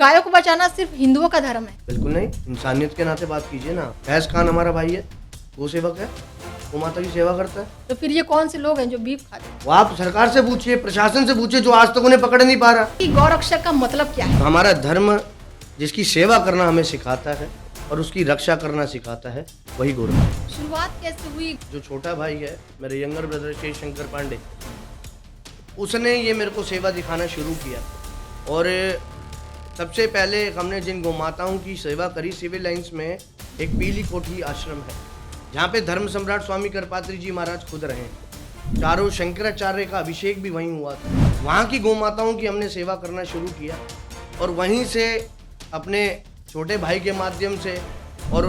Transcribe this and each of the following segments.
गायों को बचाना सिर्फ हिंदुओं का धर्म है? बिल्कुल नहीं, इंसानियत के नाते बात कीजिए ना। फैज़ खान हमारा भाई है, गौ सेवक है, गौ माता की सेवा करता है। तो फिर ये कौन से लोग हैं जो बीफ खाते हैं? वो आप सरकार से पूछिए, प्रशासन से पूछिए, जो आज तक उन्हें पकड़ नहीं पा रहा। कि गौरक्षक का मतलब क्या है? हमारा धर्म जिसकी सेवा करना हमें सिखाता है और उसकी रक्षा करना सिखाता है, वही गौरव। शुरुआत कैसे हुई? जो छोटा भाई है, मेरे यंगर ब्रदर श्री शंकर पांडे, उसने ये मेरे को सेवा दिखाना शुरू किया। और सबसे पहले हमने जिन गौ माताओं की सेवा करी, सिविल लाइंस में एक पीली कोठी आश्रम है, जहाँ पे धर्म सम्राट स्वामी करपात्री जी महाराज खुद रहे। चारों शंकराचार्य का अभिषेक भी वहीं हुआ था। वहाँ की गौ माताओं की हमने सेवा करना शुरू किया और वहीं से अपने छोटे भाई के माध्यम से और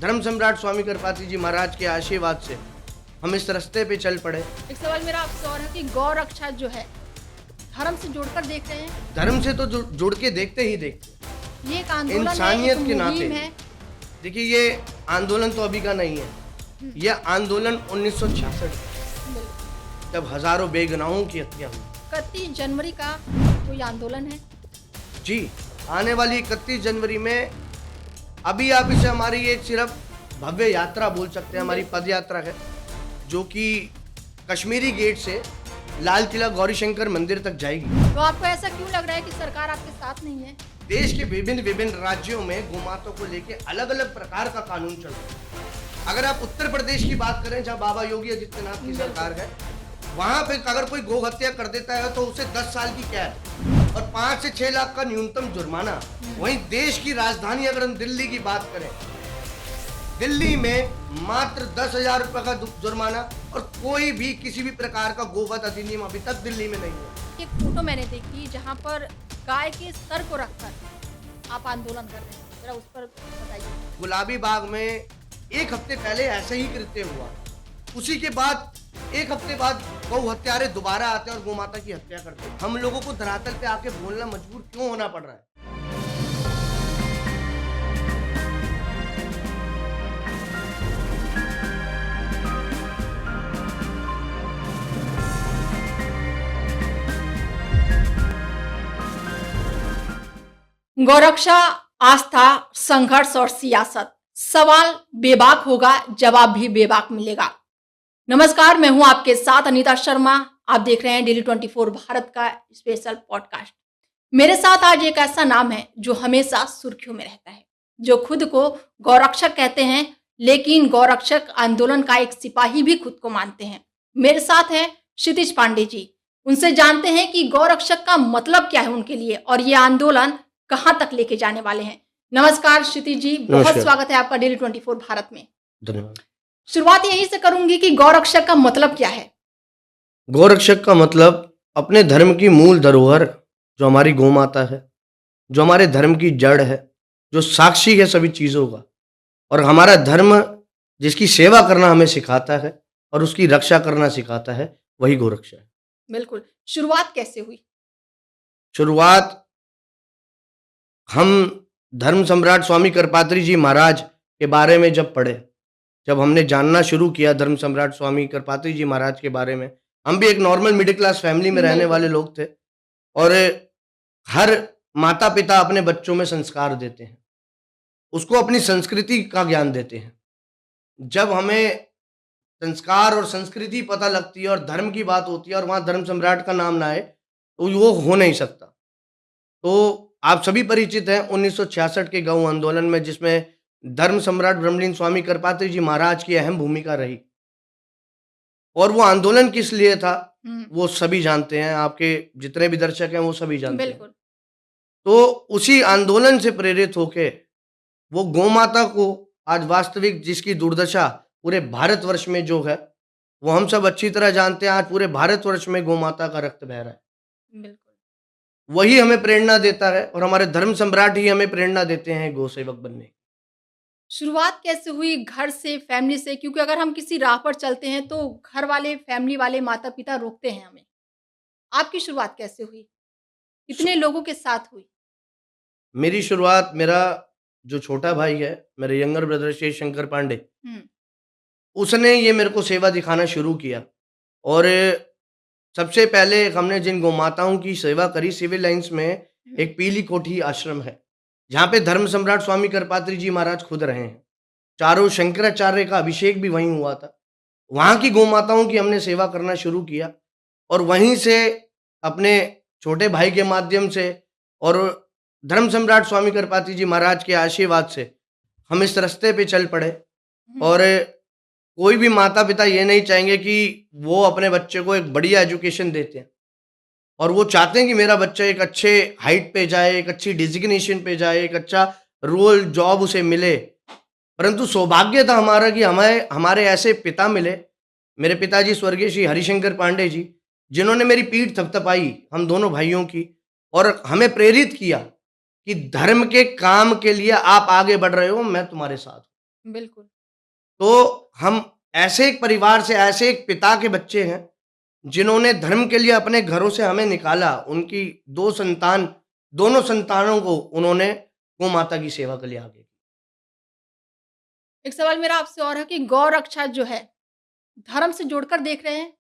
धर्म सम्राट स्वामी करपात्री जी महाराज के आशीर्वाद से हम इस रास्ते पे चल पड़े। एक सवाल मेरा आपसे और है कि गौ रक्षा जो है धर्म से जोड़कर देख रहे हैं? धर्म से तो जुड़ के देखते ही देखते, ये एक आंदोलन है, इंसानियत एक के मुहिम नाते। है। देखिए, ये आंदोलन तो अभी का नहीं है, यह आंदोलन 1966 जब हजारों बेगुनाहों की हत्या हुई। 31 जनवरी का कोई आंदोलन है? जी, आने वाली 31 जनवरी में, अभी आप इसे हमारी एक सिर्फ भव्य यात्रा बोल सकते हैं, हमारी पद यात्रा है, जो कि कश्मीरी गेट से लाल किला गौरीशंकर मंदिर तक जाएगी। तो आपको ऐसा क्यों लग रहा है कि सरकार आपके साथ नहीं है? देश के विभिन्न राज्यों में गोमाता को लेके अलग अलग प्रकार का कानून चल रहा है। अगर आप उत्तर प्रदेश की बात करें, जहां बाबा योगी आदित्यनाथ की सरकार है, वहां पे अगर कोई गौ हत्या कर देता है तो उसे 10 साल की कैद और 5 से 6 लाख का न्यूनतम जुर्माना। वहीं देश की राजधानी अगर हम दिल्ली की बात करें, दिल्ली में मात्र 10,000 रुपए का जुर्माना और कोई भी किसी भी प्रकार का गोवध अधिनियम अभी तक दिल्ली में नहीं है। एक फोटो मैंने देखी जहाँ पर गाय के सर को रखकर आप आंदोलन कर रहे हैं, जरा उस पर बताइए। गुलाबी बाग में एक हफ्ते पहले ऐसे ही कृत्य हुआ, उसी के बाद एक हफ्ते बाद गौ हत्यारे दोबारा आते हैं और गोमाता की हत्या करते हैं। हम लोगों को धरातल पे आके बोलना मजबूर क्यों होना पड़ रहा है? गौरक्षा, आस्था, संघर्ष और सियासत। सवाल बेबाक होगा, जवाब भी बेबाक मिलेगा। नमस्कार, मैं हूं आपके साथ अनीता शर्मा। आप देख रहे हैं डेली 24 भारत का स्पेशल पॉडकास्ट। मेरे साथ आज एक ऐसा नाम है जो हमेशा सुर्खियों में रहता है, जो खुद को गौरक्षक कहते हैं, लेकिन गौरक्षक आंदोलन का एक सिपाही भी खुद को मानते हैं। मेरे साथ हैं क्षितिज पांडे जी। उनसे जानते हैं कि गौरक्षक का मतलब क्या है उनके लिए और ये आंदोलन कहां तक लेके जाने वाले हैं। नमस्कार क्षितिज जी, बहुत स्वागत है आपका डेली 24 भारत में। धन्यवाद। शुरुआत यहीं से करूंगी कि गौरक्षक का मतलब क्या है? गौरक्षक का मतलब अपने धर्म की मूल धरोहर, जो हमारी गौ माता है, जो हमारे धर्म की जड़ है, जो साक्षी है सभी चीजों का, और हमारा धर्म जिसकी सेवा करना हमें सिखाता है और उसकी रक्षा करना सिखाता है, वही गौरक्षा है। बिल्कुल। शुरुआत कैसे हुई? शुरुआत हम धर्म सम्राट स्वामी करपात्री जी महाराज के बारे में जब पढ़े, जब हमने जानना शुरू किया धर्म सम्राट स्वामी करपात्री जी महाराज के बारे में, हम भी एक नॉर्मल मिडिल क्लास फैमिली में रहने वाले लोग थे और हर माता पिता अपने बच्चों में संस्कार देते हैं, उसको अपनी संस्कृति का ज्ञान देते हैं। जब हमें संस्कार और संस्कृति पता लगती है और धर्म की बात होती है और वहाँ धर्म सम्राट का नाम ना आए तो वो हो नहीं सकता। तो आप सभी परिचित हैं 1966 के गौ आंदोलन में, जिसमें धर्म सम्राट ब्रह्मलीन स्वामी करपात्री जी महाराज की अहम भूमिका रही। और वो आंदोलन किस लिए था वो सभी जानते हैं, आपके जितने भी दर्शक हैं वो सभी जानते हैं। तो उसी आंदोलन से प्रेरित होके वो गौ माता को आज वास्तविक जिसकी दुर्दशा पूरे भारतवर्ष में जो है, वो हम सब अच्छी तरह जानते हैं। आज पूरे भारतवर्ष में गौ माता का रक्त बह रहा है। बिल्कुल। वही हमें प्रेरणा देता है और हमारे धर्म सम्राट ही हमें प्रेरणा देते हैं गौ सेवक बनने की। शुरुआत कैसे हुई? घर से, फैमिली से? क्योंकि अगर हम किसी राह पर चलते हैं तो घर वाले, फैमिली वाले, माता पिता रोकते हैं हमें। आपकी शुरुआत कैसे हुई? कितने लोगों के साथ हुई? मेरी शुरुआत, मेरा जो छोटा भाई है, मेरे यंगर ब्रदर श्री शंकर पांडे, उसने ये मेरे को सेवा दिखाना शुरू किया। और सबसे पहले हमने जिन गौ माताओं की सेवा करी, सिविल लाइंस में एक पीली कोठी आश्रम है जहाँ पे धर्म सम्राट स्वामी करपात्री जी महाराज खुद रहे हैं। चारों शंकराचार्य का अभिषेक भी वहीं हुआ था। वहाँ की गौ माताओं की हमने सेवा करना शुरू किया और वहीं से अपने छोटे भाई के माध्यम से और धर्म सम्राट स्वामी करपात्री जी महाराज के आशीर्वाद से हम इस रास्ते पे चल पड़े। और कोई भी माता पिता ये नहीं चाहेंगे कि वो अपने बच्चे को एक बढ़िया एजुकेशन देते हैं और वो चाहते हैं कि मेरा बच्चा एक अच्छे हाइट पे जाए, एक अच्छी डिजिग्नेशन पे जाए, एक अच्छा रोल जॉब उसे मिले। परंतु सौभाग्य था हमारा कि हमें हमारे ऐसे पिता मिले, मेरे पिताजी स्वर्गीय श्री हरिशंकर पांडे जी, जिन्होंने मेरी पीठ थपथपाई हम दोनों भाइयों की और हमें प्रेरित किया कि धर्म के काम के लिए आप आगे बढ़ रहे हो, मैं तुम्हारे साथ हूं। बिल्कुल। तो हम ऐसे एक परिवार से, ऐसे एक पिता के बच्चे हैं जिन्होंने धर्म के लिए अपने घरों से हमें निकाला। उनकी दोनों संतानों को उन्होंने गौ माता की सेवा के लिए आगे। एक सवाल मेरा आपसे और है कि गौ रक्षा जो है, धर्म से जोड़कर देख रहे हैं?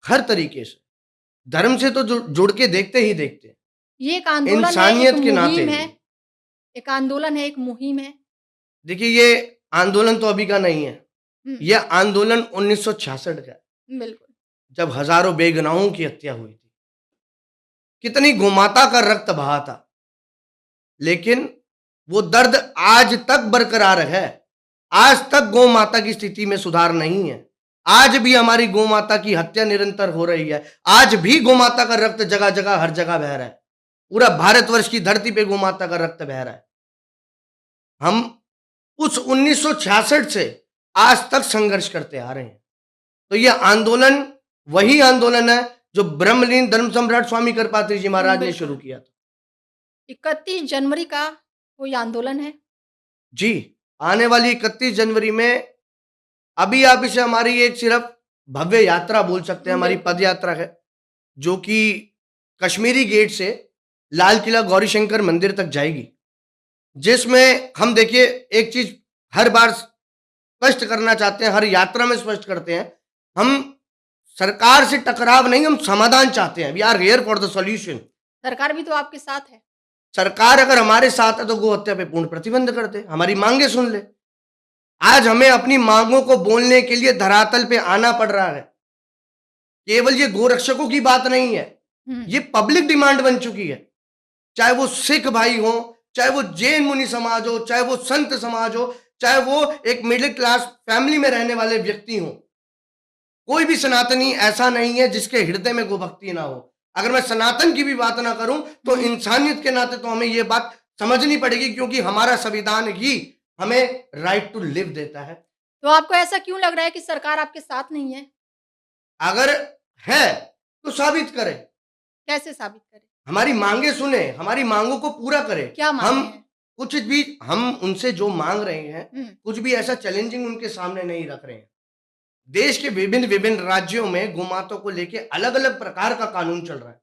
हर तरीके से धर्म से तो जुड़ के देखते ही देखते हैं। ये एक आंदोलन है, इंसानियत एक के नाते मुहिम है, एक आंदोलन है, एक मुहिम है। देखिए, ये आंदोलन तो अभी का नहीं है, ये आंदोलन 1966 का है, बिल्कुल। जब हजारों बेगुनाहों की हत्या हुई थी, कितनी गोमाता का रक्त बहा था, लेकिन वो दर्द आज तक बरकरार है। आज तक गौ माता की स्थिति में सुधार नहीं है। आज भी हमारी गौ माता की हत्या निरंतर हो रही है। आज भी गौ माता का रक्त जगह जगह हर जगह बह रहा है। पूरा भारतवर्ष की धरती पे गौ माता का रक्त बह रहा है। हम उस 1966 से आज तक संघर्ष करते आ रहे हैं। तो ये आंदोलन वही आंदोलन है जो ब्रह्मलीन धर्म सम्राट स्वामी करपात्री जी महाराज ने शुरू किया था। 31 जनवरी का कोई आंदोलन है? जी, आने वाली 31 जनवरी में अभी आप इसे हमारी एक सिर्फ भव्य यात्रा बोल सकते हैं, हमारी पद यात्रा है, जो कि कश्मीरी गेट से लाल किला गौरीशंकर मंदिर तक जाएगी, जिसमें हम देखिए एक चीज हर बार स्पष्ट करना चाहते हैं, हर यात्रा में स्पष्ट करते हैं, हम सरकार से टकराव नहीं, हम समाधान चाहते हैं। We are here for the solution. सरकार भी तो आपके साथ है। सरकार अगर हमारे साथ है तो गो हत्या पे पूर्ण प्रतिबंध कर दे, हमारी मांगे सुन ले। आज हमें अपनी मांगों को बोलने के लिए धरातल पे आना पड़ रहा है। केवल ये गोरक्षकों की बात नहीं है, ये पब्लिक डिमांड बन चुकी है। चाहे वो सिख भाई हो, चाहे वो जैन मुनि समाज हो, चाहे वो संत समाज हो, चाहे वो एक मिडिल क्लास फैमिली में रहने वाले व्यक्ति हो, कोई भी सनातनी ऐसा नहीं है जिसके हृदय में गोभक्ति ना हो। अगर मैं सनातन की भी बात ना करूं तो इंसानियत के नाते तो हमें यह बात समझनी पड़ेगी, क्योंकि हमारा संविधान ही हमें राइट टू लिव देता है। तो आपको ऐसा क्यों लग रहा है कि सरकार आपके साथ नहीं है? अगर है तो साबित करे। कैसे साबित करे? हमारी मांगे सुने, हमारी मांगों को पूरा करे। क्या मांगे हैं? कुछ भी हम उनसे जो मांग रहे हैं, कुछ भी ऐसा चैलेंजिंग उनके सामने नहीं रख रहे हैं। देश के विभिन्न राज्यों में गोमाता को लेके अलग अलग प्रकार का कानून चल रहा है।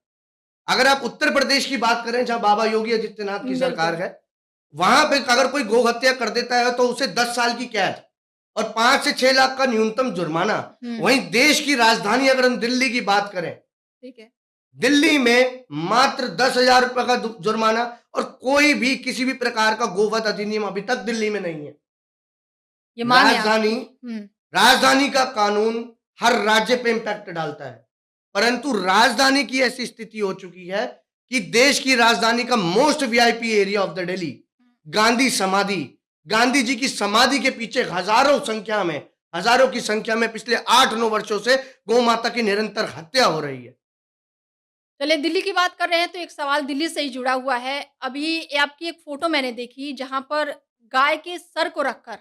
अगर आप उत्तर प्रदेश की बात करें, जहां बाबा योगी आदित्यनाथ की सरकार है, वहां पे अगर कोई गौ हत्या कर देता है तो उसे 10 साल की कैद और 5 से 6 लाख का न्यूनतम जुर्माना। वहीं देश की राजधानी अगर हम दिल्ली की बात करें, ठीक है, दिल्ली में मात्र 10,000 रुपए का जुर्माना और कोई भी किसी भी प्रकार का गोवध अधिनियम अभी तक दिल्ली में नहीं है। ये राजधानी का कानून हर राज्य पे इंपैक्ट डालता है, परंतु राजधानी की ऐसी स्थिति हो चुकी है कि देश की राजधानी का most VIP area of the Delhi, Gandhi ji की समाधि के पीछे हजारों की संख्या में पिछले 8-9 वर्षों से गौ माता की निरंतर हत्या हो रही है। चलिए, दिल्ली की बात कर रहे हैं तो एक सवाल दिल्ली से ही जुड़ा हुआ है। अभी आपकी एक फोटो मैंने देखी जहां पर गाय के सर को रखकर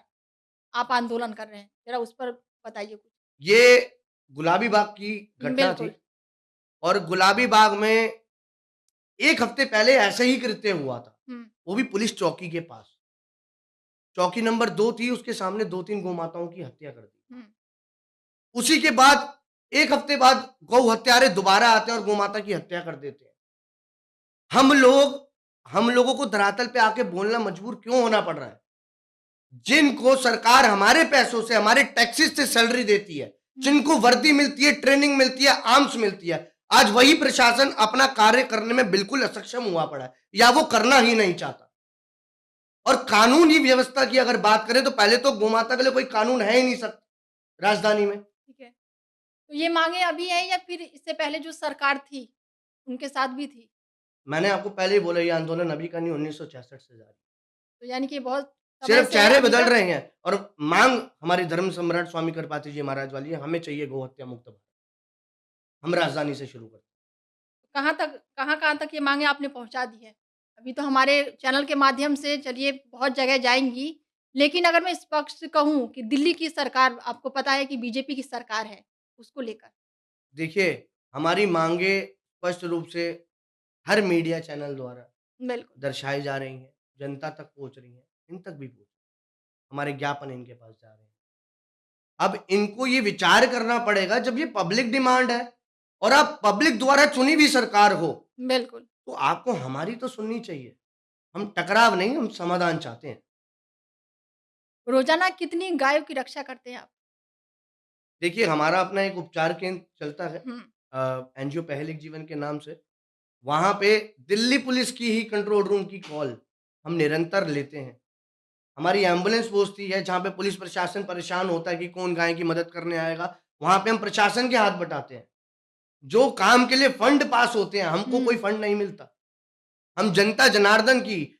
आप आंदोलन कर रहे हैं, जरा उस पर बताइए कुछ। ये गुलाबी बाग की घटना थी और गुलाबी बाग में एक हफ्ते पहले ऐसे ही कृत्य हुआ था, वो भी पुलिस चौकी के पास। चौकी नंबर 2 थी, उसके सामने 2-3 गौ माताओं की हत्या कर दी। उसी के बाद एक हफ्ते बाद गौ हत्यारे दोबारा आते हैं और गौ माता की हत्या कर देते हैं। हम लोगों को धरातल पे आके बोलना मजबूर क्यों होना पड़ रहा है? जिनको सरकार हमारे पैसों से, हमारे टैक्सेस से सैलरी देती है, जिनको वर्दी मिलती है, ट्रेनिंग मिलती है, आर्म्स मिलती है, आज वही प्रशासन अपना कार्य करने में बिल्कुल असक्षम हुआ पड़ा है या वो करना ही नहीं चाहता। और कानूनी व्यवस्था की अगर बात करें तो पहले तो गोमाता के लिए कोई कानून है ही नहीं सर राजधानी में। ठीक है। तो ये मांगे अभी हैं या फिर इससे पहले जो सरकार थी, उनके साथ भी थी? मैंने आपको पहले ही बोला ये आंदोलन अभी का नहीं 1966 से जारी। तो यानी कि बहुत समय सिर्फ से है चेहरे अभी बदल तक। रहे हैं और मांग हमारी धर्म सम्राट स्वामी कृपाति जी महाराज वाली है, हमें चाहिए गौ हत्या मुक्त भारत। हम राजधानी से शुरू करते कहाँ-कहाँ तक ये माँगे आपने पहुँचा दी है? अभी तो हमारे चैनल के माध्यम से चलिए बहुत जगह जाएँगी, लेकिन अगर मैं स्पष्ट कहूँ कि दिल्ली की सरकार आपको पता है कि बीजेपी की सरकार है, उसको लेकर। हैं। देखिए, हमारी मांगे स्पष्ट रूप से हर मीडिया चैनल द्वारा बिल्कुल, दर्शाई जा रही हैं, जनता तक पहुँच रही हैं, इन तक भी पहुँच हमारे ज्ञापन इनके पास जा रहे हैं। अब इनको ये विचार करना पड़ेगा जब ये पब्लिक डिमांड है और आप पब्लिक द्वारा चुनी हुई सरकार हो, बिल्कुल। तो आपको हमारी तो सुननी चाहिए। हम टकराव नहीं, हम समाधान चाहते हैं। रोज़ाना कितनी गायों की रक्षा करते हैं आप? देखिए, हमारा अपना एक उपचार केंद्र चलता है हुँ, एनजीओ पहल एक जीवन के नाम से। वहाँ पे दिल्ली पुलिस की ही कंट्रोल रूम की कॉल हम निरंतर लेते हैं। हमारी एम्बुलेंस पहुँचती है जहाँ पे पुलिस प्रशासन परेशान होता है कि कौन गाय की मदद करने आएगा, वहाँ पे हम प्रशासन के हाथ बटाते हैं। जो काम के लिए फंड पास होते हैं, हमको कोई हुँ, फंड नहीं मिलता। हम जनता जनार्दन की,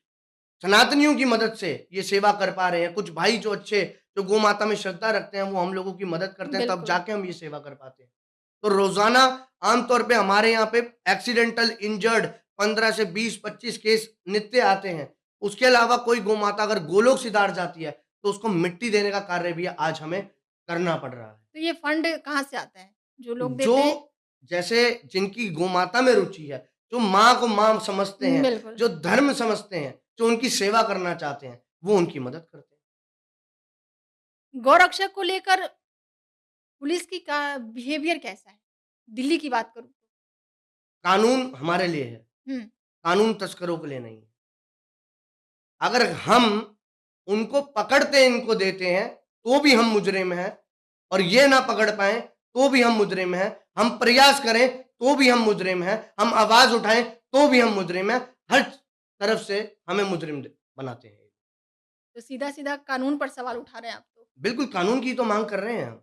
सनातनियों की मदद से ये सेवा कर पा रहे हैं। कुछ भाई जो अच्छे, जो गौ माता में श्रद्धा रखते हैं, वो हम लोगों की मदद करते हैं, तब बिल्कुल। जाके हम ये सेवा कर पाते हैं। तो रोज़ाना आमतौर पे हमारे यहाँ पे एक्सीडेंटल इंजर्ड 15 से 20-25 केस नित्य आते हैं। उसके अलावा कोई गौ माता अगर गोलोक सिधार जाती है, तो उसको मिट्टी देने का कार्य भी आज हमें करना पड़ रहा है। तो ये फंड कहाँ से आता है? जो लोग जो देते हैं? जैसे जिनकी गोमाता में रुचि है, जो माँ को माँ समझते हैं, बिल्कुल। जो धर्म समझते हैं, जो उनकी सेवा करना चाहते हैं, वो उनकी मदद करते हैं। गौरक्षा को लेकर पुलिस की का बिहेवियर कैसा है? दिल्ली की बात करूँ तो। कानून हमारे लिए है, हुँ, कानून तस्करों के लिए नहीं है। अगर हम उनको पकड़ते इनको देते हैं, तो भी हम मुजरिम हैं और ये ना पकड़ पाएँ, तो भी हम मुजरिम हैं। हम प्रयास करें, तो भी हम मुजरिम हैं। हम आवाज़ उठाएँ, तो भी हम मुजरिम हैं। हर तरफ से हमें मुजरिम द बनाते हैं। तो सीधा-सीधा कानून पर सवाल उठा रहे हैं आप तो। बिल्कुल, कानून की तो माँग कर रहे हैं हम।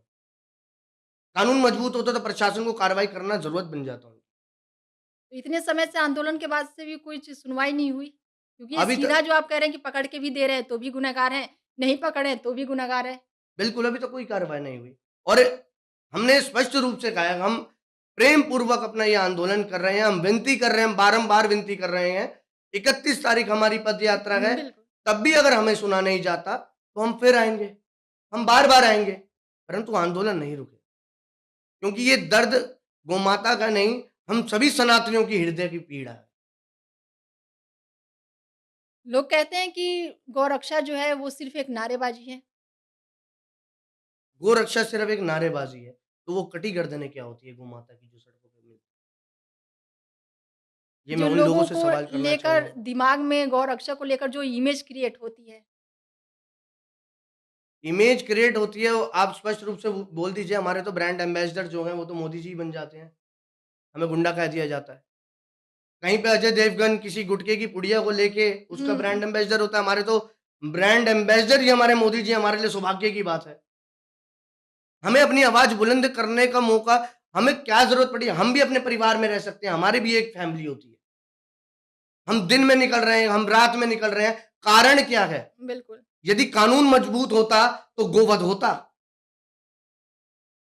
कानून मजबूत होता तो प्रशासन को कार्रवाई करना ज़रूरत बन जाता। तो इतने समय से आंदोलन के बाद से भी कोई चीज़ सुनवाई नहीं हुई? क्योंकि ये अभी सीधा तक जो आप कह रहे हैं कि पकड़ के भी दे रहे हैं, तो भी गुनहगार हैं, नहीं पकड़े तो भी गुनहगार हैं। बिल्कुल, अभी तक कोई कार्रवाई नहीं हुई और हमने स्पष्ट रूप से कहा है, हम प्रेम पूर्वक अपना ये आंदोलन कर रहे हैं, हम विनती कर रहे हैं, हम बारंबार विनती कर रहे हैं। 31 तारीख हमारी पद यात्रा है, बिल्कुल। तब भी अगर हमें सुना नहीं जाता, तो हम फिर आएँगे, हम बार-बार आएँगे, परंतु आंदोलन नहीं रुके। क्योंकि ये दर्द गोमाता का नहीं, हम सभी सनातनियों की हृदय की पीड़ा है। लोग कहते हैं कि गौरक्षा जो है वो सिर्फ़ एक नारेबाज़ी है। गोरक्षा सिर्फ एक नारेबाज़ी है, तो वो कटी गर्दनें क्या होती है गोमाता की जो सड़कों पे मिलती है? ये मैं जो उन लोगों लोगों से को सवाल करना लेकर चाहूँगा। दिमाग में गौरक्षा को लेकर जो इमेज क्रिएट होती है। इमेज क्रिएट होती है, वो आप स्पष्ट रूप से बोल दीजिए हमारे तो ब्रांड एम्बेसडर जो हैं, वो तो मोदी जी ही बन जाते हैं। हमें गुंडा कह दिया जाता है। कहीं पे अजय देवगन किसी गुटखे की पुड़िया को लेके उसका हुँ, ब्रांड एम्बेसडर होता है, हमारे तो ब्रांड एम्बेसडर ही हमारे मोदी जी, हमारे लिए सौभाग्य की बात है। हमें अपनी आवाज़ बुलंद करने का मौका, हमें क्या ज़रूरत पड़ी? हम भी अपने परिवार में रह सकते हैं, हमारी भी एक फैमिली होती है। हम दिन में निकल रहे हैं, हम रात में निकल रहे हैं, कारण क्या है? बिल्कुल। यदि कानून मजबूत होता, तो गोवध होता।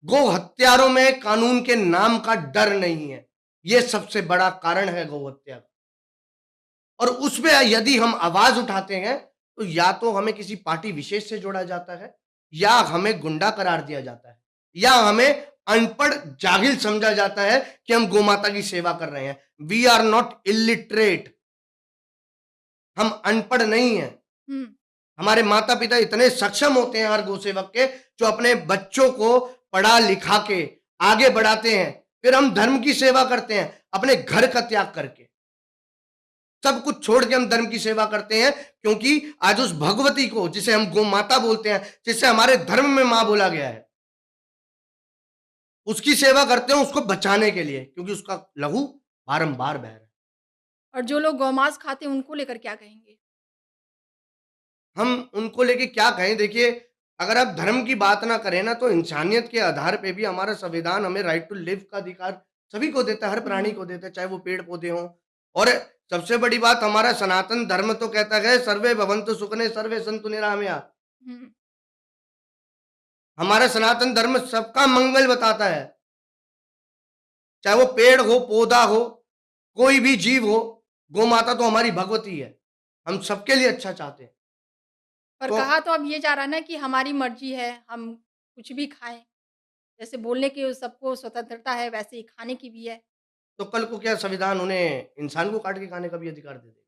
गो हत्यारों में कानून के नाम का डर नहीं है। ये सबसे बड़ा कारण है गौ हत्या का। और उसमें यदि हम आवाज़ उठाते हैं, तो या तो हमें किसी पार्टी विशेष से जोड़ा जाता है, या हमें गुंडा करार दिया जाता है, या हमें अनपढ़ जाहिल समझा जाता है कि हम गोमाता की सेवा कर रहे हैं। We are not illiterate. हम अनपढ़ नहीं हैं। हुँ, हमारे माता-पिता इतने सक्षम होते हैं हर गोसेवक के, जो अपने बच्चों को पढ़ा-लिखा के आगे बढ़ाते हैं। फिर हम धर्म की सेवा करते हैं, अपने घर का त्याग करके। सब कुछ छोड़ के हम धर्म की सेवा करते हैं, क्योंकि आज उस भगवती को, जिसे हम गौ माता बोलते हैं, जिसे हमारे धर्म में माँ बोला गया है, उसकी सेवा करते हैं उसको बचाने के लिए, क्योंकि उसका लहू बारंबार बह रहा है। और जो लोग गौमांस खाते हैं उनको लेकर क्या कहेंगे? हम उनको लेके क्या कहें? देखिए, अगर आप धर्म की बात ना करें ना, तो इंसानियत के आधार पे भी हमारा संविधान हमें राइट टू लिव का अधिकार सभी को देता है, हर प्राणी हुँ, को देता है, चाहे वो पेड़-पौधे हों। और सबसे बड़ी बात, हमारा सनातन धर्म तो कहता है सर्वे भवन्तु सुखिनः सर्वे सन्तु निरामया। हुँ। हमारा सनातन धर्म सबका मंगल बताता है, चाहे वो पेड़ हो, पौधा हो, कोई भी जीव हो, गौ माता तो हमारी भगवती है। हम सबके लिए अच्छा चाहते हैं। पर तो कहा तो अब ये जा रहा है ना कि हमारी मर्ज़ी है, हम कुछ भी खाएँ। जैसे बोलने की सबको स्वतंत्रता है, वैसे ही खाने की भी है। तो कल को क्या संविधान उन्हें इंसान को काट के खाने का भी अधिकार दे देगा?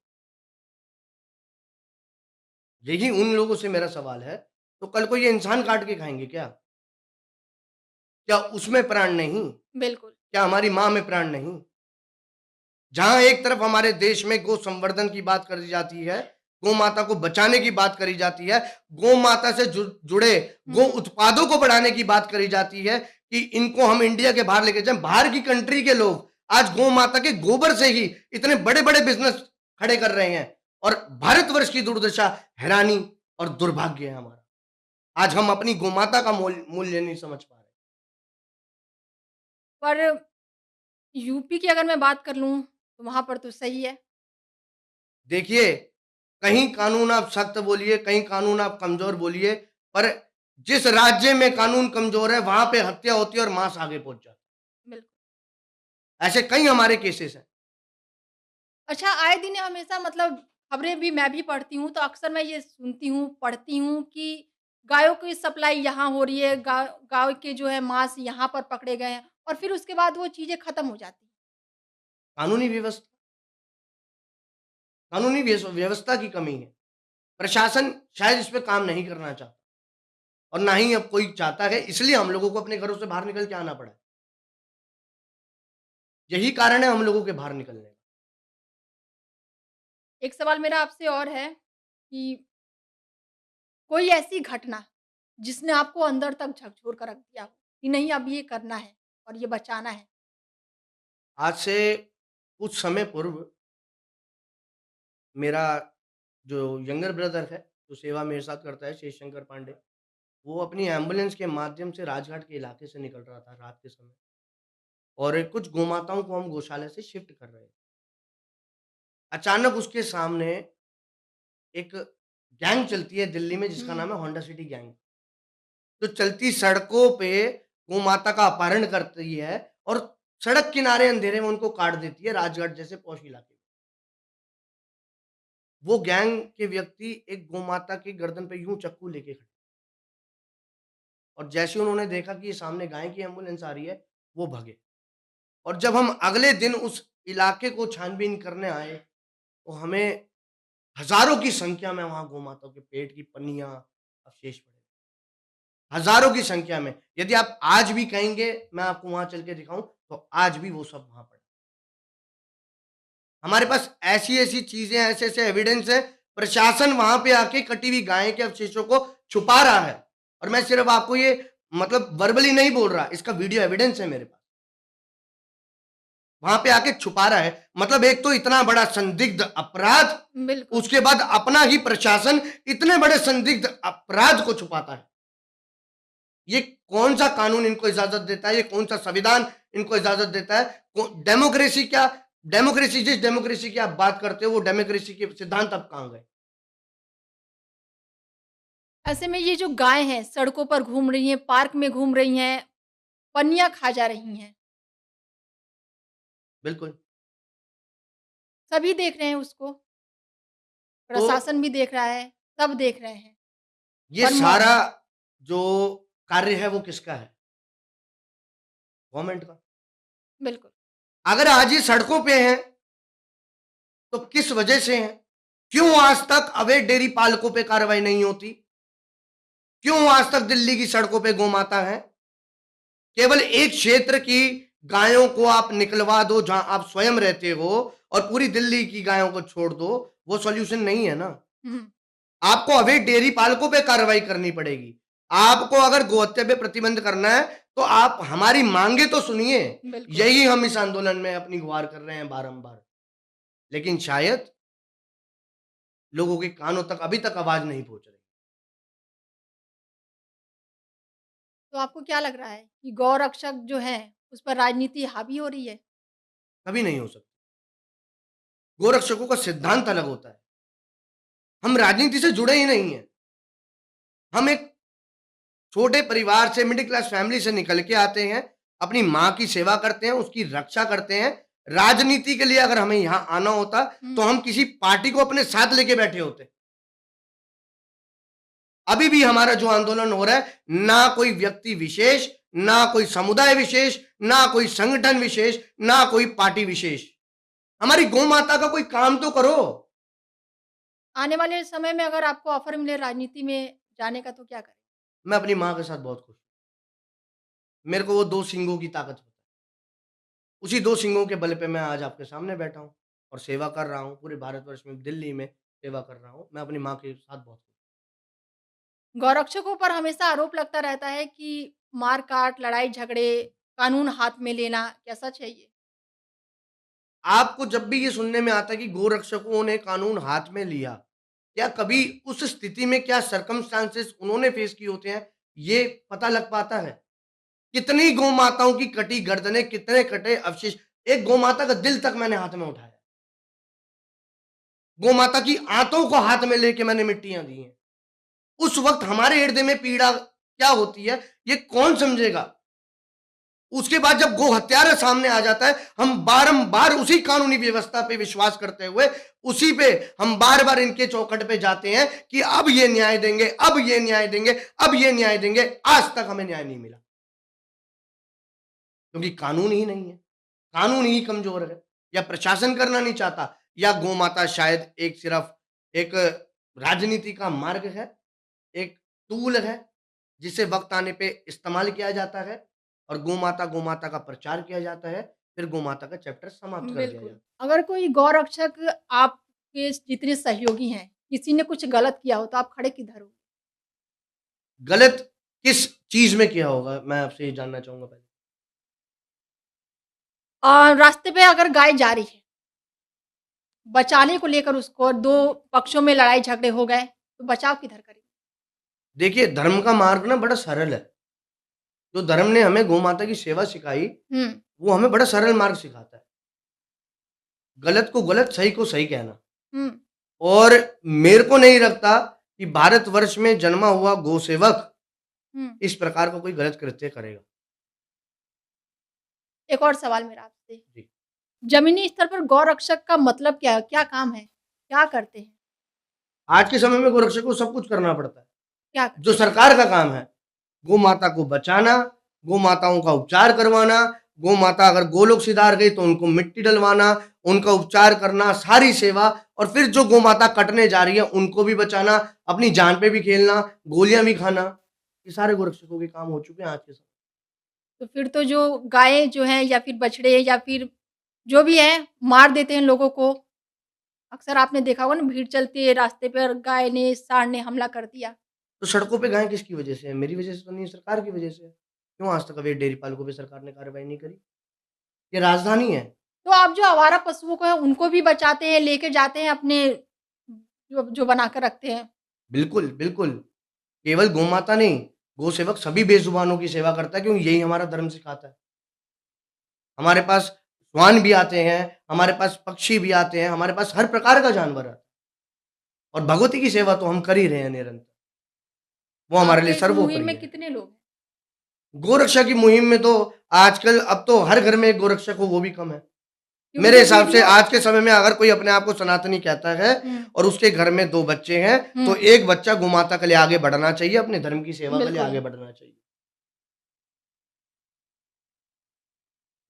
यही उन लोगों से मेरा सवाल है, तो कल को ये इंसान काट के खाएँगे क्या? क्या उसमें प्राण नहीं? बिल्कुल। क्या हमारी माँ में प्राण नहीं? जहाँ एक तरफ हमारे देश में गो संवर्धन की बात करी जाती है, गौ माता को बचाने की बात करी जाती है, गौ माता से जुड़े गो हुँ। उत्पादों को बढ़ाने की बात करी जाती है कि इनको हम इंडिया के बाहर लेके जाएँ। बाहर की कंट्री के लोग आज गौ माता के गोबर से ही इतने बड़े-बड़े बिज़नेस खड़े कर रहे हैं, और भारतवर्ष की दुर्दशा, हैरानी और दुर्भाग्य है हमारा। आज हम अपनी गौ माता का मूल्य नहीं समझ पा रहे। पर यूपी की अगर मैं बात कर लूँ, तो वहाँ पर तो सही है। देखिए, कहीं कानून आप सख्त बोलिए, कहीं कानून आप कमज़ोर बोलिए, पर जिस राज्य में कानून कमज़ोर है, वहाँ पे हत्या होती है और मांस आगे पहुँच जाता बिल्कुल। है। ऐसे कई हमारे केसेस हैं। अच्छा, आए दिन हमेशा मतलब खबरें भी मैं भी पढ़ती हूँ, तो अक्सर मैं ये सुनती हूँ, पढ़ती हूँ कि गायों की सप्लाई यहाँ हो रही है, गाय के जो है मांस यहाँ पर पकड़े गए हैं और फिर उसके बाद वो चीज़ें खत्म हो जाती हैं। कानूनी व्यवस्था की कमी है। प्रशासन शायद इस पे काम नहीं करना चाहता, और ना ही अब कोई चाहता है, इसलिए हम लोगों को अपने घरों से बाहर निकल के आना पड़ा है। यही कारण है हम लोगों के बाहर निकलने का। एक सवाल मेरा आपसे और है कि कोई ऐसी घटना जिसने आपको अंदर तक झकझोर कर रख दिया हो, कि नहीं अब ये करना है और ये बचाना है? आज से कुछ समय पूर्व मेरा जो यंगर ब्रदर है, जो सेवा मेरे साथ करता है, शेष शंकर पांडे, वो अपनी एम्बुलेंस के माध्यम से राजघाट के इलाके से निकल रहा था रात के समय, और कुछ गोमाताओं को हम गौशाला से शिफ्ट कर रहे थे। अचानक उसके सामने एक गैंग चलती है दिल्ली में, जिसका हुँ। नाम है होंडा सिटी गैंग। जो चलती सड़कों पे गोमाता का अपहरण करती है और सड़क किनारे अंधेरे में उनको काट देती है, राजघाट जैसे पॉश इलाके में। वो गैंग के व्यक्ति एक गोमाता की गर्दन पे यूँ चाकू लेके खड़े, और जैसे ही उन्होंने देखा कि ये सामने गाय की एम्बुलेंस आ रही है, वो भगे। और जब हम अगले दिन उस इलाके को छानबीन करने आए, तो हमें हज़ारों की संख्या में वहाँ गौमाताओं के पेट की पन्नियाँ, अवशेष पड़े। हज़ारों की संख्या में। यदि आप आज भी कहेंगे मैं आपको वहाँ चल के दिखाऊँ, तो आज भी वो सब वहाँ पड़े। हमारे पास ऐसी-ऐसी चीज़ें, ऐसे-ऐसे एविडेंस हैं, प्रशासन वहाँ पे आके कटी हुई गाय के अवशेषों को छुपा रहा है। और मैं सिर्फ़ आपको ये मतलब वर्बली नहीं बोल रहा, इसका वीडियो एविडेंस है मेरे पास। वहाँ पे आके छुपा रहा है। मतलब एक तो इतना बड़ा संदिग्ध अपराध, बिल्कुल। उसके बाद अपना ही प्रशासन इतने बड़े संदिग्ध अपराध को छुपाता है। ये कौन-सा कानून इनको इजाज़त देता है? ये कौन-सा संविधान इनको इजाज़त देता है? डेमोक्रेसी क्या, डेमोक्रेसी, जिस डेमोक्रेसी की आप बात करते हो, वो डेमोक्रेसी के सिद्धांत अब कहाँ गए? ऐसे में ये जो गाय हैं, सड़कों पर घूम रही हैं, पार्क में घूम रही हैं, पन्नियाँ खा जा रही हैं, बिल्कुल। सभी देख रहे हैं उसको, तो प्रशासन भी देख रहा है, सब देख रहे हैं। ये पर म सारा जो कार्य है वो किसका है? गवर्नमेंट का। बिल्कुल। अगर आज ये सड़कों पे हैं, तो किस वजह से हैं? क्यों आज तक अवैध डेयरी पालकों पे कार्रवाई नहीं होती? क्यों आज तक दिल्ली की सड़कों पे गोमाता है? केवल एक क्षेत्र की गायों को आप निकलवा दो जहां आप स्वयं रहते हो, और पूरी दिल्ली की गायों को छोड़ दो, वो सॉल्यूशन नहीं है ना। हुँ, आपको अवैध डेयरी पालकों पे कार्रवाई करनी पड़ेगी। आपको अगर गोहत्या पे प्रतिबंध करना है, तो आप हमारी मांगे तो सुनिए। बिल्कुल। यही हम इस आंदोलन में अपनी गुहार कर रहे हैं बारंबार, लेकिन शायद लोगों के कानों तक अभी तक आवाज नहीं पहुंच रही। तो आपको क्या लग रहा है कि गौरक्षक जो है, उस पर राजनीति हावी हो रही है? कभी नहीं हो सकता। गोरक्षकों का सिद्धांत अलग होता है। हम राजनीति से जुड़े ही नहीं हैं। हम एक छोटे परिवार से, मिडिल क्लास फैमिली से निकल के आते हैं, अपनी माँ की सेवा करते हैं, उसकी रक्षा करते हैं। राजनीति के लिए अगर हमें यहाँ आना होता तो हम किसी पार्टी को अपने साथ लेके बैठे होते। अभी भी हमारा जो आंदोलन हो रहा है, ना कोई व्यक्ति विशेष, ना कोई समुदाय विशेष, ना कोई संगठन विशेष, ना कोई पार्टी विशेष। हमारी गौ माता का कोई काम तो करो। आने वाले समय में अगर आपको ऑफर मिले राजनीति में जाने का तो क्या करें? मैं अपनी माँ के साथ बहुत खुश हूँ। मेरे को वो 2 सींगों की ताकत पता है। उसी 2 सींगों के बल पे मैं आज आपके सामने बैठा हूँ और सेवा कर रहा हूँ। पूरे भारतवर्ष में, दिल्ली में सेवा कर रहा हूँ। मैं अपनी माँ के साथ बहुत खुश हूँ। गौरक्षकों पर हमेशा आरोप लगता रहता है कि मार-काट, लड़ाई-झगड़े, कानून हाथ में लेना, क्या सच है ये? आपको जब भी ये सुनने में आता है कि गोरक्षकों ने कानून हाथ में लिया, क्या कभी उस स्थिति में क्या सर्कमस्टांसेस उन्होंने फेस किए होते हैं, ये पता लग पाता है? कितनी गौ माताओं की कटी गर्दनें, कितने कटे अवशेष। एक गौ माता का दिल तक मैंने हाथ में उठाया। गौ माता की आंतों को हाथ में लेके मैंने मिट्टियां दी हैं। उस वक्त हमारे हृदय में पीड़ा क्या होती है, ये कौन समझेगा? उसके बाद जब गो हत्यारा सामने आ जाता है, हम बारंबार उसी कानूनी व्यवस्था पे विश्वास करते हुए, उसी पे हम बार-बार इनके चौखट पे जाते हैं कि अब ये न्याय देंगे, अब ये न्याय देंगे, अब ये न्याय देंगे। आज तक हमें न्याय नहीं मिला। क्योंकि कानून ही नहीं है। कानून ही कमजोर है, या प्रशासन करना नहीं चाहता, या गौ माता शायद एक सिर्फ एक राजनीति का मार्ग है, एक टूल है, जिसे वक्त आने पे इस्तेमाल किया जाता है और गौ माता का प्रचार किया जाता है, फिर गौ माता का चैप्टर समाप्त कर दिया बिल्कुल। जाता है। अगर कोई गौरक्षक आपके जितने सहयोगी हैं, किसी ने कुछ गलत किया हो तो आप खड़े किधर हो? गलत किस चीज में किया होगा, मैं आपसे ये जानना चाहूंगा पहले। रास्ते पे अगर गाय जा रही है, बचाने को लेकर उसको 2 पक्षों में लड़ाई-झगड़े हो गए, तो बचाव किधर करें? देखिए, धर्म का मार्ग ना बड़ा सरल है। जो धर्म ने हमें गौ माता की सेवा सिखाई, हुँ, वो हमें बड़ा सरल मार्ग सिखाता है। गलत को गलत, सही को सही कहना। हुँ। और मेरे को नहीं लगता कि भारतवर्ष में जन्मा हुआ गौसेवक हुँ। इस प्रकार का कोई गलत कृत्य करेगा। एक और सवाल मेरा आपसे, जी। ज़मीनी स्तर पर गौरक्षक का मतलब क्या है? क्या काम है? क्या करते हैं? आज के समय में गोरक्षक को सब कुछ करना पड़ता है। क्या जो सरकार का काम है, गौ माता को बचाना, गौ माताओं का उपचार करवाना, गौ माता अगर गोलोक सिधार गई तो उनको मिट्टी डलवाना, उनका उपचार करना, सारी सेवा। और फिर जो गौ माता कटने जा रही है उनको भी बचाना, अपनी जान पे भी खेलना, गोलियां भी खाना, ये सारे गोरक्षकों के काम हो चुके हैं आज के समय। तो फिर तो जो गायें जो हैं या फिर बछड़े या फिर जो भी है, मार देते हैं लोगों को। अक्सर आपने देखा होगा ना भीड़ चलती है रास्ते पे और गाय ने, सांड ने हमला कर दिया। तो सड़कों पे गायें किसकी वजह से है? मेरी वजह से तो नहीं है, सरकार की वजह से है। क्यों आज तक अवैध डेयरी पालकों पे सरकार ने कार्रवाई नहीं करी? ये राजधानी है। तो आप जो आवारा पशुओं को है उनको भी बचाते हैं, लेके जाते हैं अपने जो जो बना कर रखते हैं। बिल्कुल, बिल्कुल। केवल गौ माता नहीं, गौ सेवक सभी बेज़ुबानों की सेवा करता है, क्योंकि यही हमारा धर्म सिखाता है। हमारे पास श्वान भी आते हैं, हमारे पास पक्षी भी आते हैं, हमारे पास हर प्रकार का जानवर है। और भगवती की सेवा तो हम कर ही रहे हैं निरंतर। वो हमारे लिए आपके इस मुहिम सर्वोपरि में है। कितने लोग हैं? गोरक्षा की मुहिम में तो आजकल अब तो हर घर में एक गोरक्षक हो, वो भी कम है। क्योंकि मेरे जो हिसाब से वीडियो आज के समय में अगर कोई अपने आप को सनातनी कहता है हुँ, और उसके घर में 2 बच्चे हैं, तो हुँ, एक बच्चा गोमाता के लिए आगे बढ़ना चाहिए, अपने धर्म की सेवा के लिए बिल्कुल। आगे बढ़ना चाहिए।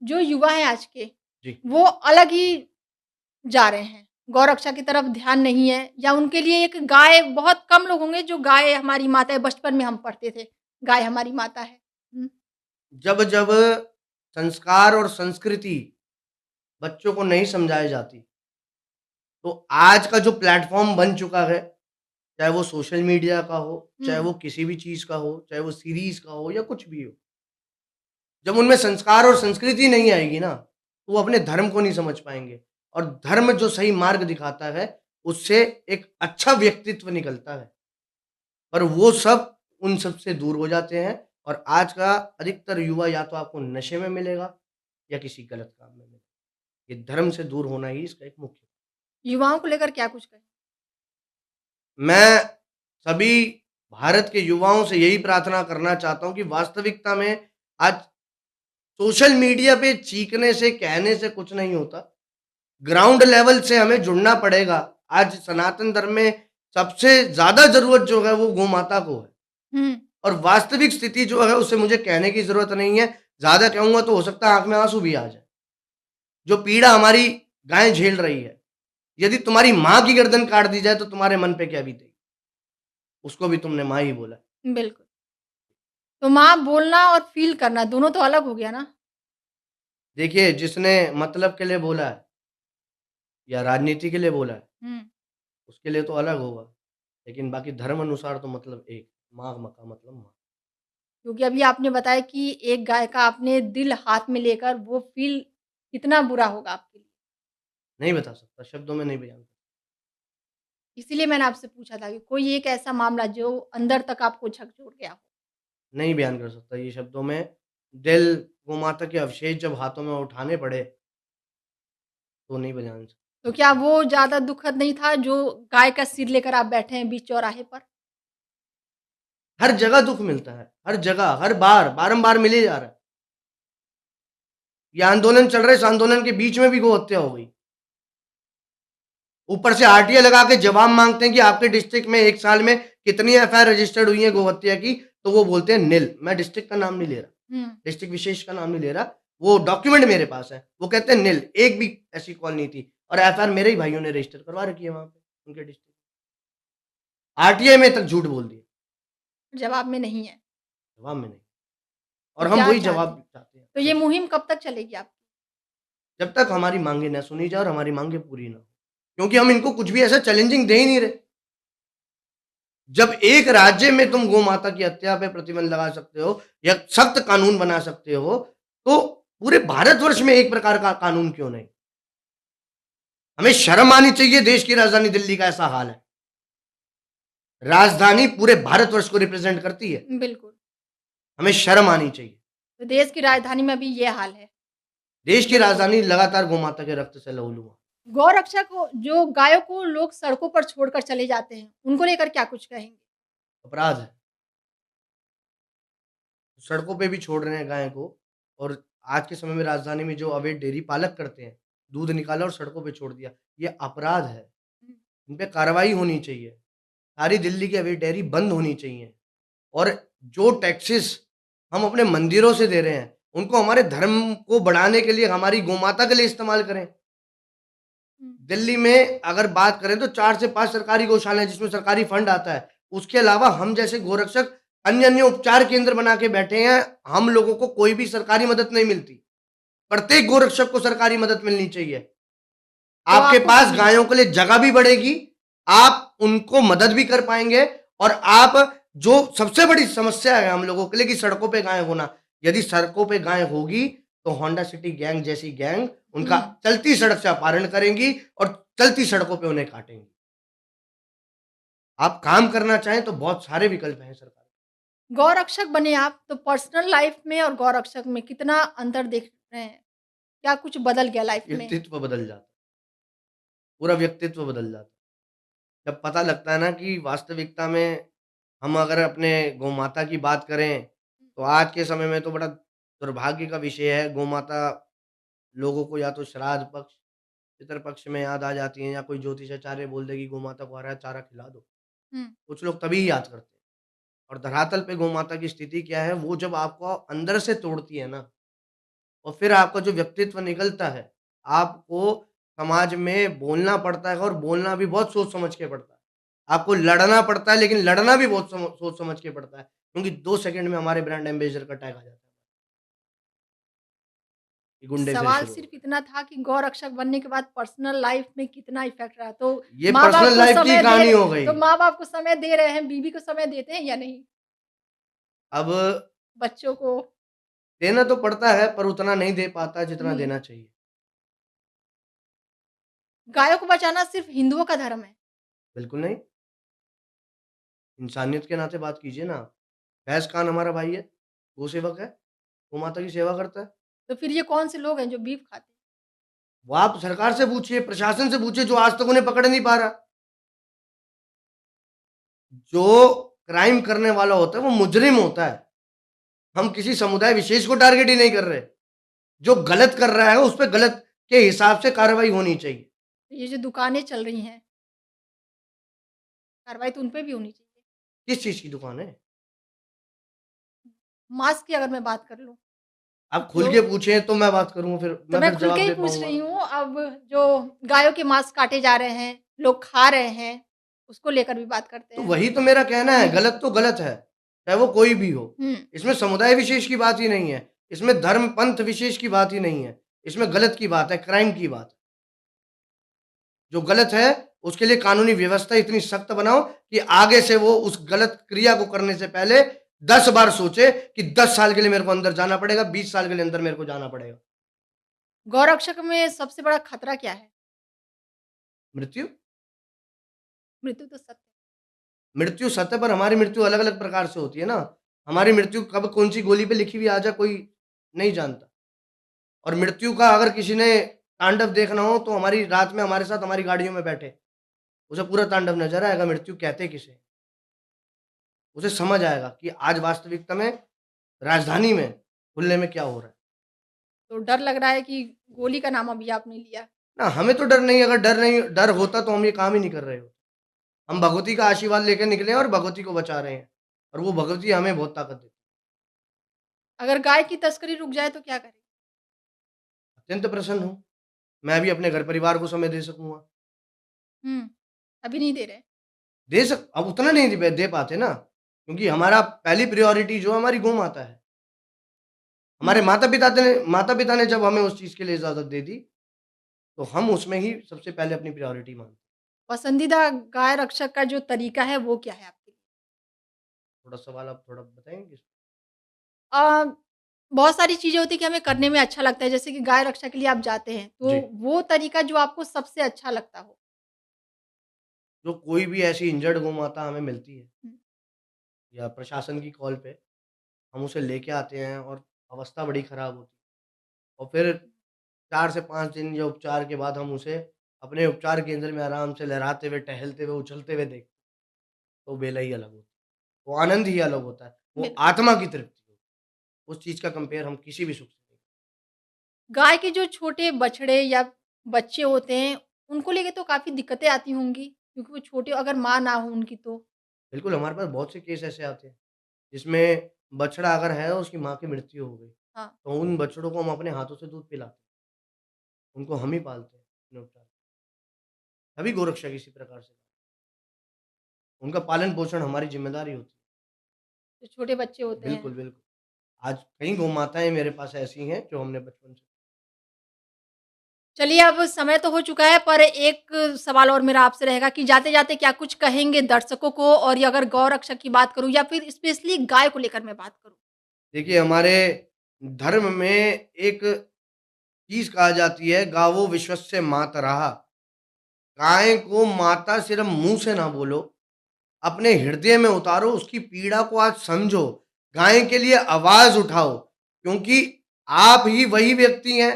जो युवा हैं आज के, जी। वो अलग ही जा रहे हैं। गौरक्षा की तरफ ध्यान नहीं है या उनके लिए एक गाय बहुत कम लोग होंगे जो गाय हमारी माता है, बचपन में हम पढ़ते थे, गाय हमारी माता है। हुँ, जब जब संस्कार और संस्कृति बच्चों को नहीं समझाई जाती, तो आज का जो प्लेटफ़ॉर्म बन चुका है, चाहे वो सोशल मीडिया का हो, चाहे हुँ, वो किसी भी चीज़ का हो, चाहे वो सीरीज़ का हो या कुछ भी हो, जब उनमें संस्कार और संस्कृति नहीं आएगी ना, तो वो अपने धर्म को नहीं समझ पाएंगे। और धर्म जो सही मार्ग दिखाता है, उससे एक अच्छा व्यक्तित्व निकलता है। पर वो सब उन सब से दूर हो जाते हैं और आज का अधिकतर युवा या तो आपको नशे में मिलेगा या किसी गलत काम में मिलेगा। ये धर्म से दूर होना ही इसका एक मुख्य। युवाओं को लेकर क्या कुछ कहें? मैं सभी भारत के युवाओं से यही प्रार्थना करना चाहता हूँ कि वास्तविकता में आज सोशल मीडिया पे चीखने से, कहने से कुछ नहीं होता। ग्राउंड लेवल से हमें जुड़ना पड़ेगा। आज सनातन धर्म में सबसे ज़्यादा ज़रूरत जो है वो गौ माता को है। हुँ, और वास्तविक स्थिति जो है उसे मुझे कहने की ज़रूरत नहीं है। ज़्यादा कहूँगा तो हो सकता है आँख में आँसू भी आ जाए। जो पीड़ा हमारी गाय झेल रही है, यदि तुम्हारी माँ की गर्दन काट दी जाए तो तुम्हारे मन पे क्या बीतेगी? उसको भी तुमने माँ ही बोला। बिल्कुल। तो माँ बोलना और फ़ील करना दोनों तो अलग हो गया ना? देखिए, जिसने मतलब के लिए बोला है या राजनीति के लिए बोला है, हुँ, उसके लिए तो अलग होगा। लेकिन बाकी धर्म अनुसार तो मतलब एक, माँ का मतलब माँ। क्योंकि अभी आपने बताया कि एक गाय का आपने दिल हाथ में लेकर वो फ़ील कितना बुरा होगा आपके लिए। नहीं बता सकता, शब्दों में नहीं बयान कर। इसीलिए मैंने आपसे पूछा था कि कोई एक ऐसा मामला जो अंदर तक आपको झकझोर गया हो? नहीं बयान कर सकता ये शब्दों में। दिल गोमाता के अवशेष जब हाथों में उठाने पड़े, तो नहीं बयान सकता। तो क्या वो ज़्यादा दुखद नहीं था जो गाय का सिर लेकर आप बैठे हैं बीच चौराहे पर? हर जगह दुःख मिलता है, हर जगह, हर बार, बारंबार मिले जा रहा है। ये आंदोलन चल रहा है, इस आंदोलन के बीच में भी गौ हत्या हो गई। ऊपर से आरटीए लगा के जवाब माँगते हैं कि आपके डिस्ट्रिक्ट में 1 साल में कितनी एफआईआर रजिस्टर्ड हुई है गौ हत्या की, तो वो बोलते हैं निल। मैं डिस्ट्रिक्ट का नाम नहीं ले रहा, हुँ, डिस्ट्रिक्ट विशेष का नाम नहीं ले रहा, वो डॉक्यूमेंट मेरे पास है। वो कहते हैं निल, एक भी ऐसी कॉल नहीं थी और एफआईआर मेरे ही भाइयों ने रजिस्टर करवा रखी है वहाँ पे, उनके डिस्ट्रिक्ट। आरटीआई में तक झूठ बोल दिया, जवाब में नहीं है। जवाब में नहीं। तो और हम क्या वही चाहते जवाब हैं? चाहते हैं, तो ये मुहिम कब तक चलेगी आपकी? जब तक हमारी माँगें ना सुनी जाए और हमारी माँगें पूरी ना हो। क्योंकि हम इनको कुछ भी ऐसा चैलेंजिंग दे ही नहीं रहे। जब एक राज्य में तुम गौ माता की हत्या पे प्रतिबंध लगा सकते हो या सख्त कानून बना सकते हो, तो पूरे भारतवर्ष में एक प्रकार का कानून क्यों नहीं? हमें शर्म आनी चाहिए, देश की राजधानी दिल्ली का ऐसा हाल है। राजधानी पूरे भारतवर्ष को रिप्रेजेंट करती है। बिल्कुल। हमें शर्म आनी चाहिए। तो देश की राजधानी में भी ये हाल है। देश की बिल्कुल। राजधानी लगातार गौ माता के रक्त से लहूलुहान। गौरक्षा को जो गायों को लोग सड़कों पर छोड़कर चले जाते हैं, उनको लेकर क्या कुछ कहेंगे? अपराध है। सड़कों पे भी छोड़ रहे हैं गाय को और आज के समय में राजधानी में जो अवैध डेयरी पालक करते हैं, दूध निकाला और सड़कों पे छोड़ दिया, ये अपराध है। हुँ, इन पे कार्रवाई होनी चाहिए। सारी दिल्ली की अवैध डेयरी बंद होनी चाहिए और जो टैक्सेस हम अपने मंदिरों से दे रहे हैं, उनको हमारे धर्म को बढ़ाने के लिए, हमारी गोमाता के लिए इस्तेमाल करें। हुँ। दिल्ली में अगर बात करें तो 4 से 5 सरकारी गौशालाएँ जिसमें सरकारी फंड आता है। उसके अलावा हम जैसे गोरक्षक अन्य-अन्य उपचार केंद्र बना के बैठे हैं। हम लोगों को कोई भी सरकारी मदद नहीं मिलती। प्रत्येक गोरक्षक को सरकारी मदद मिलनी चाहिए। तो आपके आपको पास गायों के लिए जगह भी बढ़ेगी, आप उनको मदद भी कर पाएँगे और आप जो सबसे बड़ी समस्या है हम लोगों के लिए कि सड़कों पे गाय होना, यदि सड़कों पे गाय होगी, तो होंडा सिटी गैंग जैसी गैंग उनका हुँ। चलती सड़क से अपहरण करेंगी और चलती सड़कों पे उन्हें काटेंगी। आप काम करना चाहें तो बहुत सारे विकल्प हैं सरकार के। गौरक्षक बने आप, तो पर्सनल लाइफ़ में और गौरक्षक में कितना अंतर देख रहे हैं? क्या कुछ बदल गया लाइफ़ में? व्यक्तित्व बदल जाता है, पूरा व्यक्तित्व बदल जाता है। जब पता लगता है ना कि वास्तविकता में हम अगर अपने गौमाता की बात करें, तो आज के समय में तो बड़ा दुर्भाग्य का विषय है, गौमाता लोगों को या तो श्राद्ध पक्ष, पितृ पक्ष में याद आ जाती हैं या कोई ज्योतिषाचार्य बोल दे कि गौमाता को हरा चारा खिला दो। हुँ, कुछ लोग तभी याद करते हैं और धरातल पे गौमाता की स्थिति क्या है, वो जब आपको अंदर से तोड़ती है ना और फिर आपका जो व्यक्तित्व निकलता है, आपको समाज में बोलना पड़ता है और बोलना भी बहुत सोच समझ के पड़ता है। आपको लड़ना पड़ता है लेकिन लड़ना भी बहुत सोच समझ के पड़ता है, क्योंकि 2 सेकंड में हमारे ब्रांड एम्बेसडर का टैग आ जाता है। ये गुंडे फिर सवाल शुरू हो सिर्फ़ गए। इतना था कि गौरक्षक बनने के बाद पर्सनल लाइफ़ में कितना इफ़ेक्ट रहा? तो ये माँ-बाप पर्सनल को लाइफ की समय दे कहानी रहे हो गई। तो माँ-बाप को समय दे रहे हैं, बीवी को समय देते हैं या नहीं? अब बच्चों को? देना तो पड़ता है पर उतना नहीं दे पाता जितना हम्म। देना चाहिए। गायों को बचाना सिर्फ हिंदुओं का धर्म है? बिल्कुल नहीं, इंसानियत के नाते बात कीजिए ना। भैंस कान हमारा भाई है, गो-सेवक है, गौ माता की सेवा करता है। तो फिर ये कौन से लोग हैं जो बीफ खाते हैं? वो आप सरकार से पूछिए, प्रशासन से पूछिए जो आज तक उन्हें पकड़ नहीं पा रहा। जो क्राइम करने वाला होता है वो मुजरिम होता है। हम किसी समुदाय विशेष को टारगेट ही नहीं कर रहे। जो गलत कर रहा है उस पे गलत के हिसाब से कार्रवाई होनी चाहिए। तो ये जो दुकानें चल रही हैं, कार्रवाई तो उन पे भी होनी चाहिए। किस चीज़ की दुकान है? मास्क की अगर मैं बात कर लूँ, आप खुल जो के पूछें तो मैं बात करूँगा फिर तो मैं मैं फिर खुल के जवाब ही दे पूछ पाऊँगा। रही हूँ। अब जो गायों के मांस काटे जा रहे हैं, लोग खा रहे हैं, उसको लेकर भी बात करते तो हैं। वही तो मेरा कहना है, गलत तो गलत है, चाहे वो कोई भी हो। हुँ, इसमें समुदाय विशेष की बात ही नहीं है, इसमें धर्म पंथ विशेष की बात ही नहीं है, इसमें गलत की बात है, क्राइम की बात है। जो गलत है, उसके लिए कानूनी व्यवस्था इतनी सख्त बनाओ कि आगे से वो उस गलत क्रिया को करने से पहले 10 बार सोचे कि 10 साल के लिए मेरे को अंदर जाना पड़ेगा, 20 साल के लिए अंदर मेरे को जाना पड़ेगा। गौरक्षक में सबसे बड़ा खतरा क्या है? मृत्यु? मृत्यु तो सत्य है। मृत्यु सत्य पर हमारी मृत्यु अलग-अलग प्रकार से होती है ना। हमारी मृत्यु कब कौन-सी गोली पे लिखी हुई आ जाए कोई नहीं जानता। और मृत्यु का अगर किसी ने तांडव देखना हो तो हमारी रात में हमारे साथ हमारी गाड़ियों में बैठे, उसे पूरा तांडव नज़र आएगा मृत्यु कहते किसे। उसे समझ आएगा कि आज वास्तविकता में राजधानी में खुलने में क्या हो रहा है। तो डर लग रहा है कि गोली का नाम अभी आपने लिया। ना हमें तो डर नहीं, अगर डर होता तो हम ये काम ही नहीं कर रहे होते। हम भगवती का आशीर्वाद लेकर निकले हैं और भगवती को बचा रहे हैं और वो भगवती हमें बहुत ताकत देती है। अगर गाय की तस्करी रुक जाए तो क्या करें? अत्यंत प्रसन्न हूँ, मैं भी अपने घर परिवार को समय दे सकूँगा। हुँ, अभी नहीं दे रहे। अब उतना नहीं दे पाते ना, क्योंकि हमारा पहली प्रायोरिटी जो है हमारी गौ माता है। हमारे हुँ, माता-पिता ने जब हमें उस चीज़ के लिए इजाज़त दे दी, तो हम उसमें ही सबसे पहले अपनी प्रायोरिटी मानते हैं। पसंदीदा गाय रक्षक का जो तरीका है वो क्या है आपके लिए? थोड़ा सवाल आप थोड़ा बताएँगे? अ, बहुत सारी चीज़ें होती हैं कि हमें करने में अच्छा लगता है, जैसे कि गाय रक्षा के लिए आप जाते हैं, तो जी, वो तरीका जो आपको सबसे अच्छा लगता हो? जो कोई भी ऐसी इंजर्ड गौ माता हमें मिलती है हुँ, या प्रशासन की कॉल पे, हम उसे लेके आते हैं और अवस्था बड़ी ख़राब होती है और फिर 4 से 5 दिन या उपचार के बाद हम उसे अपने उपचार केंद्र में आराम से लहराते हुए, टहलते हुए, उछलते हुए देखते हैं, तो बेला ही अलग होता है। वो आनंद ही अलग होता है, वो बिल्कुल। आत्मा की तृप्ति, उस चीज़ का कंपेयर हम किसी भी सुख से नहीं। गाय के जो छोटे बछड़े या बच्चे होते हैं, उनको लेके तो काफ़ी दिक्कतें आती होंगी, क्योंकि वो छोटे अगर माँ ना हो उनकी तो? बिल्कुल, हमारे पास बहुत से केस ऐसे आते हैं, जिसमें बछड़ा अगर है और उसकी माँ की मृत्यु हो गई, हाँ। तो उन बछड़ों को हम अपने हाथों से दूध पिलाते हैं, उनको हम ही पालते हैं अपने उपचार। सभी गोरक्षा इसी प्रकार से, उनका पालन-पोषण हमारी ज़िम्मेदारी होती जो छोटे बच्चे है। होते हैं। बिल्कुल, बिल्कुल। आज कई गौ माताएँ मेरे पास ऐसी हैं, जो हमने बचपन से। चलिए अब समय तो हो चुका है, पर एक सवाल और मेरा आपसे रहेगा कि जाते-जाते क्या कुछ कहेंगे दर्शकों को? और ये अगर गौ रक्षक की बात करूँ या फिर स्पेशली गाय को लेकर मैं बात करूँ? देखिए, हमारे धर्म में एक चीज़ कहा जाती है, गावो विश्वस्य मातरः। गाय को माता सिर्फ़ मुँह से ना बोलो, अपने हृदय में उतारो, उसकी पीड़ा को आज समझो, गाय के लिए आवाज़ उठाओ, क्योंकि आप ही वही व्यक्ति हैं,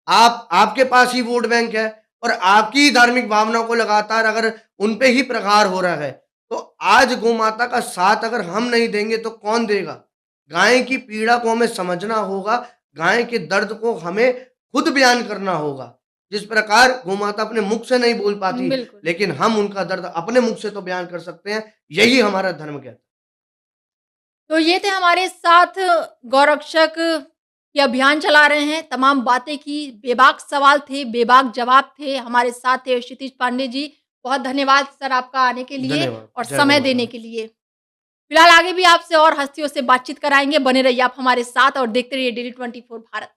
आपके पास ही वोट बैंक है और आपकी ही धार्मिक भावनाओं को लगातार अगर उन पे ही प्रहार हो रहा है, तो आज गौ-माता का साथ अगर हम नहीं देंगे तो कौन देगा? गाय की पीड़ा को हमें समझना होगा, गाय के दर्द को हमें खुद बयान करना होगा। जिस प्रकार गौ-माता अपने मुख से नहीं बोल पाती, बिल्कुल। लेकिन हम उनका दर्द अपने मुख से तो बयान कर सकते हैं, यही हमारा धर्म कहता है। तो ये थे हमारे साथ गौरक्षक ये अभियान चला रहे हैं, तमाम बातें की, बेबाक सवाल थे, बेबाक जवाब थे। हमारे साथ थे क्षितिज पांडे जी। बहुत धन्यवाद सर आपका आने के लिए धन्यवाद। और जय गौ समय माता। देने के लिए। फिलहाल आगे भी आपसे और हस्तियों से बातचीत कराएँगे, बने रहिए आप हमारे साथ और देखते रहिए डेली 24 भारत।